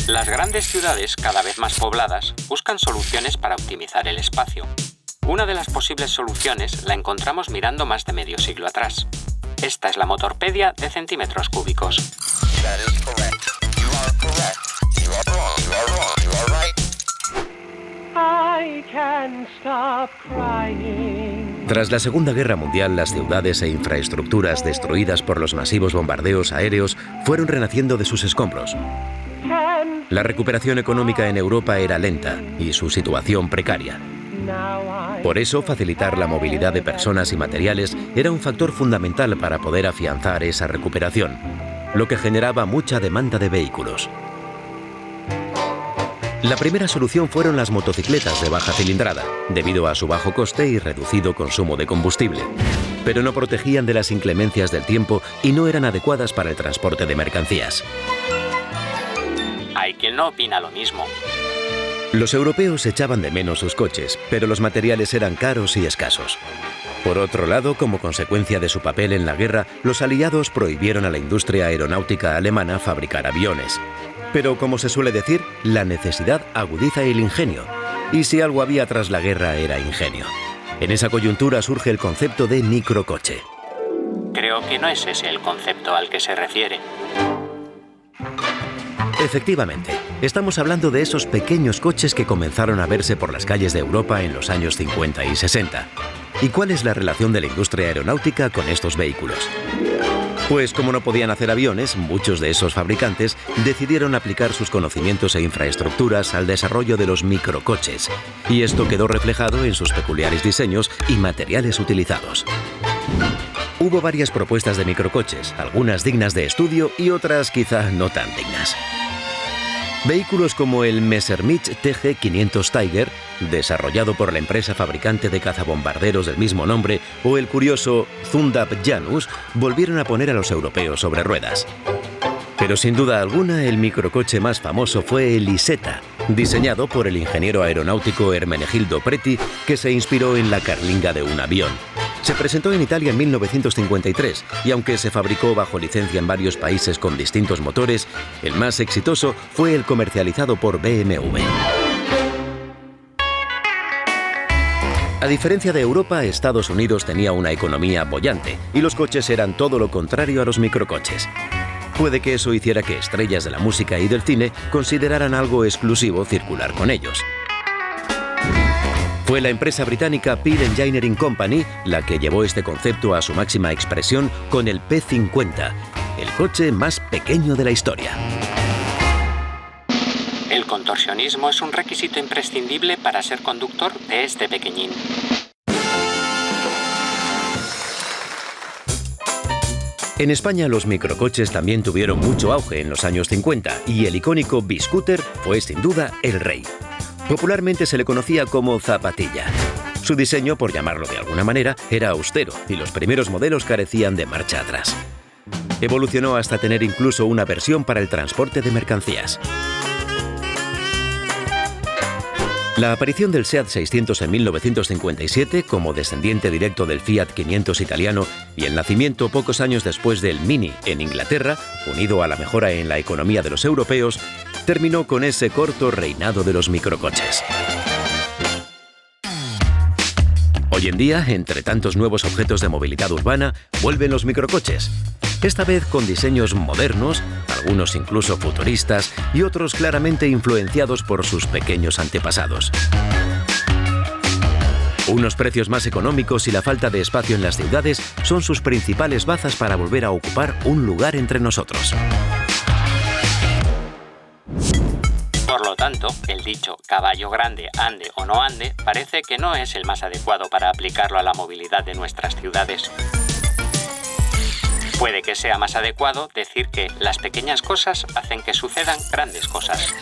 Las grandes ciudades, cada vez más pobladas, buscan soluciones para optimizar el espacio. Una de las posibles soluciones la encontramos mirando más de medio siglo atrás. Esta es la Motorpedia de centímetros cúbicos. Tras la Segunda Guerra Mundial, las ciudades e infraestructuras destruidas por los masivos bombardeos aéreos fueron renaciendo de sus escombros. La recuperación económica en Europa era lenta y su situación precaria. Por eso, facilitar la movilidad de personas y materiales era un factor fundamental para poder afianzar esa recuperación, lo que generaba mucha demanda de vehículos. La primera solución fueron las motocicletas de baja cilindrada, debido a su bajo coste y reducido consumo de combustible. Pero no protegían de las inclemencias del tiempo y no eran adecuadas para el transporte de mercancías. Hay quien no opina lo mismo. Los europeos echaban de menos sus coches, pero los materiales eran caros y escasos. Por otro lado, como consecuencia de su papel en la guerra, los aliados prohibieron a la industria aeronáutica alemana fabricar aviones. Pero, como se suele decir, la necesidad agudiza el ingenio. Y si algo había tras la guerra era ingenio. En esa coyuntura surge el concepto de microcoche. Creo que no es ese el concepto al que se refiere. Efectivamente, estamos hablando de esos pequeños coches que comenzaron a verse por las calles de Europa en los años 50 y 60. ¿Y cuál es la relación de la industria aeronáutica con estos vehículos? Pues como no podían hacer aviones, muchos de esos fabricantes decidieron aplicar sus conocimientos e infraestructuras al desarrollo de los microcoches, y esto quedó reflejado en sus peculiares diseños y materiales utilizados. Hubo varias propuestas de microcoches, algunas dignas de estudio y otras quizá no tan dignas. Vehículos como el Messerschmitt TG500 Tiger, desarrollado por la empresa fabricante de cazabombarderos del mismo nombre, o el curioso Zundap Janus, volvieron a poner a los europeos sobre ruedas. Pero sin duda alguna, el microcoche más famoso fue el Isetta, diseñado por el ingeniero aeronáutico Ermenegildo Preti, que se inspiró en la carlinga de un avión. Se presentó en Italia en 1953 y aunque se fabricó bajo licencia en varios países con distintos motores, el más exitoso fue el comercializado por BMW. A diferencia de Europa, Estados Unidos tenía una economía boyante y los coches eran todo lo contrario a los microcoches. Puede que eso hiciera que estrellas de la música y del cine consideraran algo exclusivo circular con ellos. Fue la empresa británica Pearl Engineering Company la que llevó este concepto a su máxima expresión con el P50, el coche más pequeño de la historia. El contorsionismo es un requisito imprescindible para ser conductor de este pequeñín. En España los microcoches también tuvieron mucho auge en los años 50 y el icónico B-Scooter fue sin duda el rey. Popularmente se le conocía como zapatilla. Su diseño, por llamarlo de alguna manera, era austero y los primeros modelos carecían de marcha atrás. Evolucionó hasta tener incluso una versión para el transporte de mercancías. La aparición del Seat 600 en 1957, como descendiente directo del Fiat 500 italiano, y el nacimiento pocos años después del Mini en Inglaterra, unido a la mejora en la economía de los europeos, terminó con ese corto reinado de los microcoches. Hoy en día, entre tantos nuevos objetos de movilidad urbana, vuelven los microcoches. Esta vez con diseños modernos, algunos incluso futuristas y otros claramente influenciados por sus pequeños antepasados. Unos precios más económicos y la falta de espacio en las ciudades son sus principales bazas para volver a ocupar un lugar entre nosotros. Por lo tanto, el dicho caballo grande, ande o no ande, parece que no es el más adecuado para aplicarlo a la movilidad de nuestras ciudades. Puede que sea más adecuado decir que las pequeñas cosas hacen que sucedan grandes cosas.